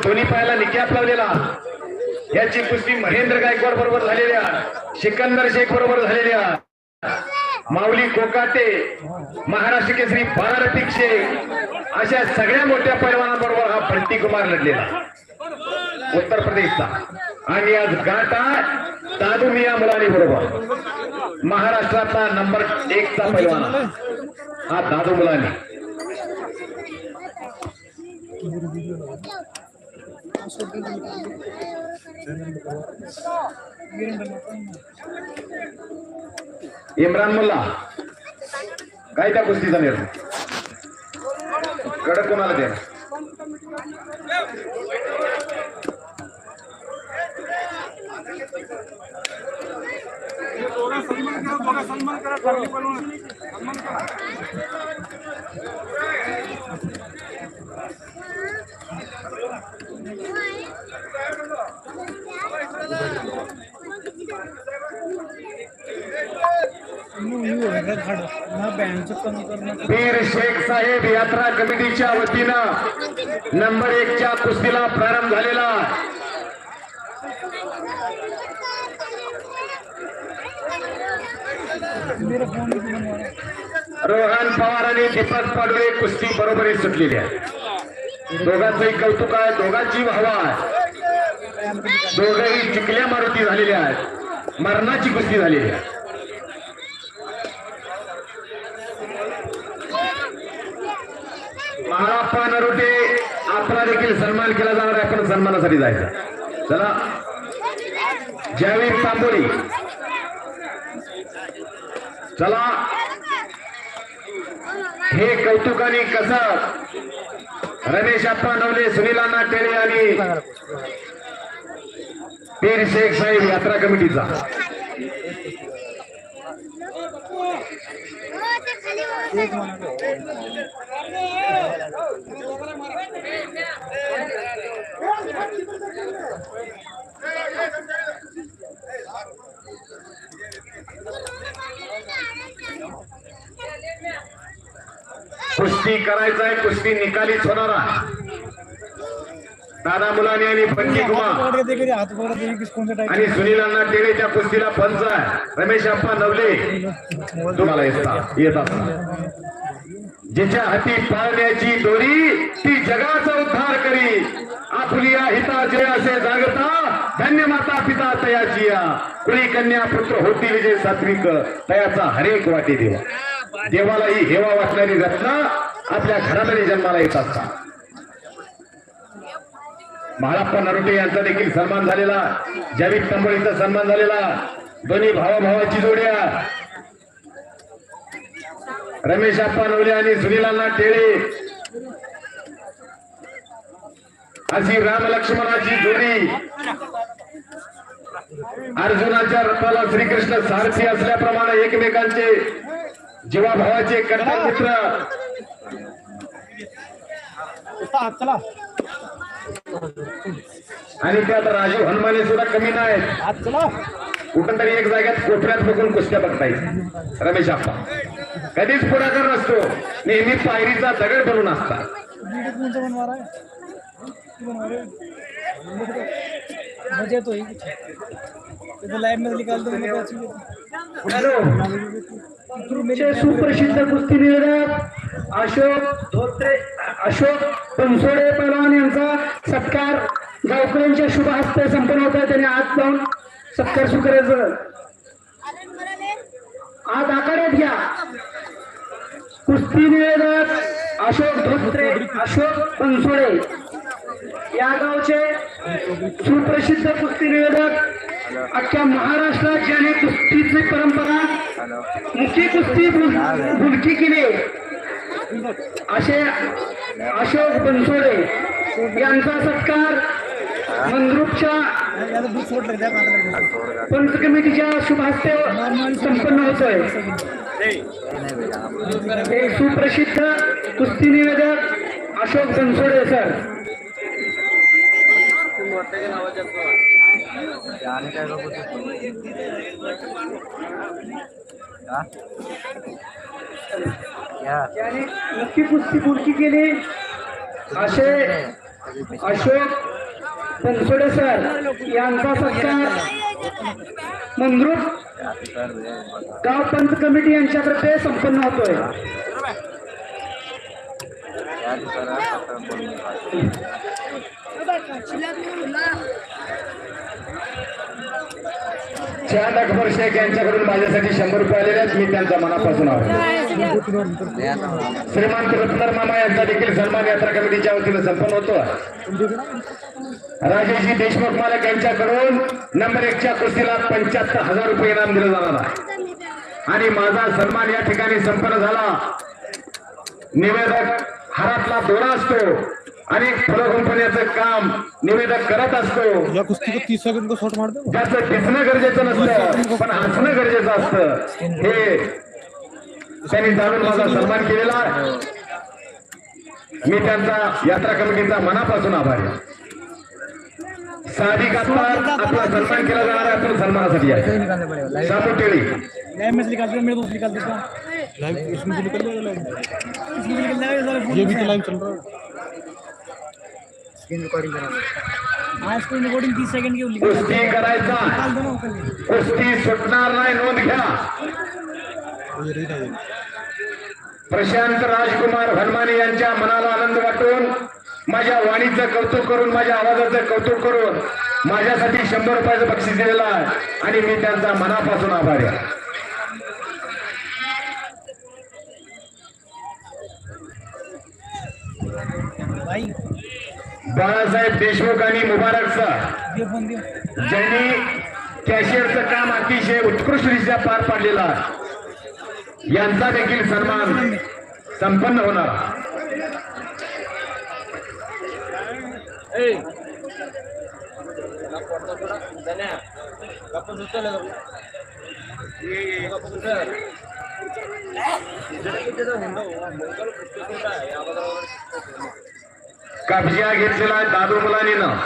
दोन्ही पायाला निक्याप लावलेला याची कुस्ती महेंद्र गायकवाड बरोबर झालेल्या, सिकंदर शेख बरोबर झालेल्या, माऊली कोकाटे, महाराष्ट्र केसरी बारारतीक शेख अशा सगळ्या मोठ्या पैलवानांबरोबर हा बंटी कुमार लढलेला उत्तर प्रदेशचा. आणि आज गाठा दादू मिया मुलानी बरोबर महाराष्ट्राचा नंबर 1 चा पैलवान हा दादू मुलानी. इम्रान मुल्ला काय त्या कुस्तीचा निर्णय कडक कोणाला द्या. सन्मान करा वीर शेख साहेब यात्रा कमिटीच्या वतीनं नंबर 1 च्या कुस्तीला प्रारंभ झालेला. रोहन पवार आणि दीपक पाडवे कुस्ती बरोबरी सुटलेली आहे. दोघांचंही कौतुक आहे, दोघांची हवा आहे. दोघंही चिकल्या मारुती झालेल्या आहेत, मरणाची कुस्ती झालेली आहे. महाराप्पा नरोटे आपला देखील सन्मान केला जाणार आहे, आपण सन्मानासाठी जायचं. चला जावीर तांबोळी चला. हे कौतुकाने कसं रमेश अप्पा नवले, सुनील अण्णा टेळे आणि पीर शेख साहेब यात्रा कमिटीचा. कुस्ती करायचं आहे, कुस्ती निकालीच होणार आहे. दादा मुलानी आणि बंटी कुमार आणि सुनील अण्णा टेळे त्या कुस्तीला पंच आहे. रमेश अप्पा नवले तुम्हाला येतात. जिच्या हाती पाळण्याची दोरी ती जगाचा उद्धार करी. आपल्या हिताचे असे जागता धन्य माता पिता तयाची कुळी कन्या पुत्र होतील जे सात्विक तयाचा हरेक वाटे देवा. देवालाही हेवा वाटणारी रत्न आपल्या घरामध्ये जन्माला येत असतात. महाराप्पा नरोटे यांचा देखील सन्मान झालेला, जावीद तांबोळीचा सन्मान झालेला. दोन्ही भावाभावाची जोड्या रमेश अप्पा नवले आणि सुनील अण्णा टेळे अशी राम लक्ष्मणाची जोडी. अर्जुनाच्या रथाला श्रीकृष्ण सारथी असल्याप्रमाणे एकमेकांचे जीवाभावाचे कट्टर मित्र. आणि त्यात राजीव हनुमाने सुद्धा कमी नाहीत. कुठं तरी एक जाग्यात कोपऱ्यात बघून कुस्त्या बघतायत. रमेश अप्पा कधीच पुढाकार नसतो, नेहमी पायरीचा दगड बनून असतात. सुप्रसिद्ध कुस्ती निवेदक अशोक बनसोडे पैलवान यांचा सत्कार गावकऱ्यांच्या शुभ हस्ते संपन्न होत आहे. त्यांनी आज जाऊन सत्कार स्वीकारायचं. आज आखाड्यात घ्या. कुस्ती निवेदक अशोक बनसोडे या गावचे सुप्रसिद्ध कुस्ती निवेदक. अख्ख्या महाराष्ट्रात ज्याने कुस्तीची परंपरा मुख्य कुस्ती बुलकी केली असे अशोक बनसोडे यांचा सत्कार मंद्रुपच्या पंच कमिटीच्या शुभ हस्ते संपन्न होतोय. एक सुप्रसिद्ध कुस्ती निवेदक अशोक बनसोडे सर. त्याने नक्की कुस्ती बुलकी केली असे अशोक बनसोडे सर यांचा सत्कार मंगरुळ गाव पंच कमिटी यांच्यातर्फे संपन्न होतोय. चांद अकबर शेख यांच्याकडून माझ्यासाठी 100 रुपये आलेले आहेत. मी त्यांचा मनापासून आभार. श्रीमंत रत्नर मामा यांचा देखील सन्मान यात्रा कमिटीच्या वतीने संपन्न होतो. राजेशजी देशमुख मालक यांच्याकडून नंबर 1 च्या कुस्तीला 75,000 रुपये इनाम दिलं जाणार आहे. आणि माझा सन्मान या ठिकाणी संपन्न झाला. निवेदक हारातला दोरा असतो आणि फळ कंपन्याचं काम निवेदक करत असतो. या कुस्ती को 30 सेकंड को शॉट मार दो. ज्याचं दिसणं गरजेचं नसतं पण हसणं गरजेचं असतं हे त्यांनी जाणून माझा सन्मान केलेला आहे. मी त्यांचा यात्रा कमिटीचा मनापासून आभारी आहे. साधिक आपला सन्मान केला जाणार आहे. आपण सन्मानासाठी आहे. सामू टेळी लाइव में निकाल दे, मेरे दोस्त निकाल देता लाइव इसमें से निकल जाएगा. लाइव इसमें निकल जाएगा. ये भी तो लाइव चल रहा है. स्क्रीन रिकॉर्डिंग करा. आज स्क्रीन रिकॉर्डिंग 30 सेकंड की लिखा कुस्ती करायचा. निकाल दो ना ऊपर. कुस्ती सुटणार नाही. नोंद घ्या. ये रीड आहे. प्रशांत राजकुमार हनुमाने यांच्या मनाला आनंद वाटून माझ्या वाणीचं कौतुक करून माझ्या आवाजाचं कौतुक करून माझ्यासाठी 100 रुपयाचं बक्षीस दिलेलं आहे आणि मी त्यांचा मनापासून आभारी आहे. भाई बाळासाहेब देशमुख आणि मुबारक सर दे फोन दे. ज्यांनी कॅशियरचं काम अतिशय उत्कृष्टरित्या पार पाडलेलं आहे यांचा देखील सन्मान संपन्न होणार. कब्जा घेतलेला दादू मुलानीनं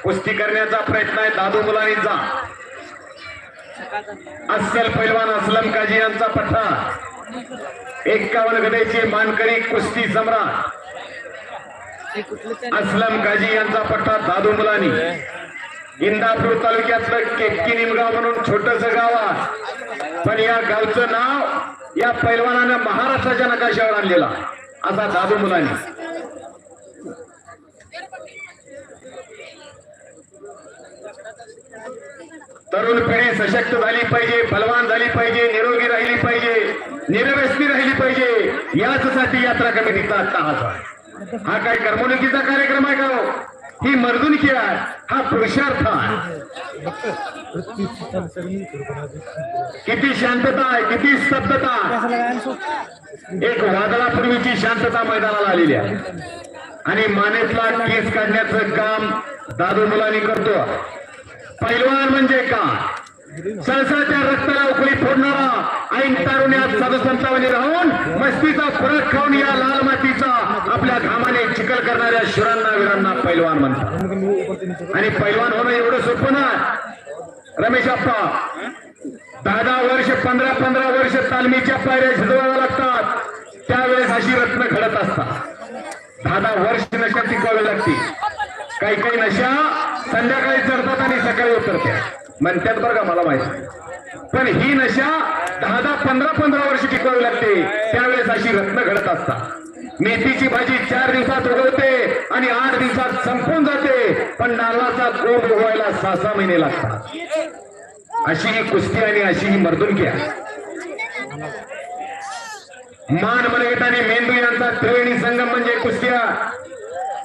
कुस्ती करण्याचा प्रयत्न आहे. दादू मुलानीचा अस्सल पैलवान असलम काजी यांचा पठ्ठा 51 गदेचे मानकरी कुस्ती सम्राट असलम काजी यांचा पठ्ठा दादू मुलानी. इंदापूर तालुक्यातलं केतकी निमगाव म्हणून छोटस गाव आहे पण या गावचं नाव या पैलवानानं महाराष्ट्राच्या नकाशावर आणलेला असा दादू मुलानी. तरुण पिढी सशक्त झाली पाहिजे, बलवान झाली पाहिजे, निरोगी राहिली पाहिजे, निरव्यसनी राहिली पाहिजे याचसाठी यात्रा कमिटीचा अट्टाहास आहे. हा काय करमणुकीचा कार्यक्रम आहे का हो? ही मर्दुनकी आहे. हा पुरुषार्थ आहे. किती शांतता आहे, किती स्तब्धता. एक वादळापूर्वीची शांतता मैदानाला आलेली आहे आणि मानेतला केस काढण्याचं काम दादू मुलानी करतो. पैलवान म्हणजे का? सळसळत्या रक्ताला उकळी फोडणारा ऐन तारुण्यात सदसंतावणी राहून मस्तीचा खुराक खाऊन या लाल मातीचा आपल्या घामाने चिखल करणाऱ्या शुरांना वीरांना पैलवान म्हणतात. आणि पैलवान होणं एवढं सोपं ना रमेश आप्पा. 10 वर्ष 15 वर्ष तालमीच्या पायऱ्या झिजवाव्या लागतात. त्यावेळेस अशी रत्न घडत असतात. 10 वर्ष नशा टिकवावी लागते. काही काही नशा संध्याकाळी चढतात आणि सकाळी उतरतात म्हणतात बरं का, मला माहिती. पण ही नशा 10-15 वर्ष टिकवावी लागते. त्यावेळेस अशी रत्न घडत असतात. मेथीची भाजी 4 दिवसात उगवते आणि 8 दिवसात संपून जाते पण नारळाचा कोंब उगवायला 6 महिने लागतात. अशी ही कुस्ती आणि अशी ही मर्दुनकी आहे. मान मनगट आणि मेंदू यांचा त्रिवेणी संगम म्हणजे कुस्त्या.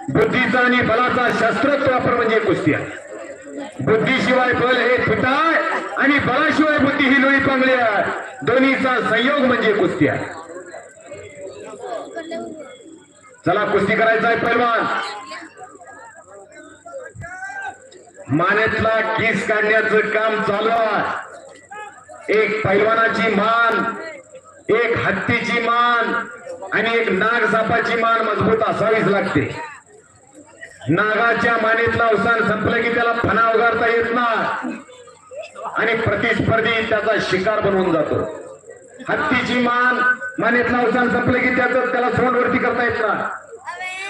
बुद्धीचा आणि बलाचा शस्त्रोक्त वापर म्हणजे कुस्त्या. बुद्धीशिवाय बल हे फिटाय आणि बलाशिवाय बुद्धी ही लोळी पांगली आहे. दोन्हीचा संयोग म्हणजे कुस्त्या. चला कुस्ती करायचा आहे पैलवान. मानेतला केस काढण्याचं काम चालू आहे. एक पैलवानाची मान, एक हत्तीची मान आणि एक नाग सापाची मान मजबूत असावीच लागते. नागाच्या मानेतला अवसान संपलं की त्याला फणा उगारता येत नाही आणि प्रतिस्पर्धी त्याचा शिकार बनवून जातो. हत्तीची मानेतला अवसान संपलं की त्याला सोंडवरती करता येत ना.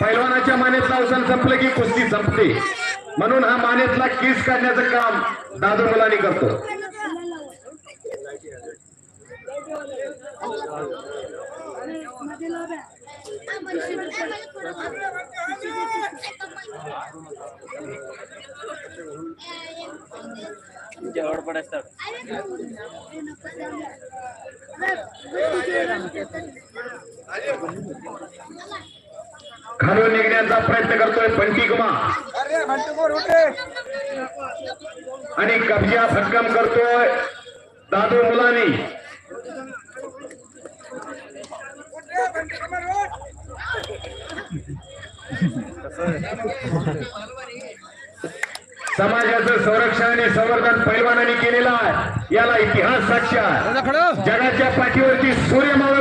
पैलवानाच्या मानेतला अवसान संपलं की कुस्ती संपते. म्हणून हा मानेतला केस काढण्याचं काम दादू मुलांनी करतो. खालून निघण्याचा प्रयत्न करतोय बंटी गुमा आणि कब्जा भक्कम करतोय दादू मुलानी. समाजाचं संरक्षण आणि संवर्धन पैलवानांनी केलेलं आहे. याला इतिहास साक्ष आहे. जगाच्या पाठीवरती सूर्य मावळ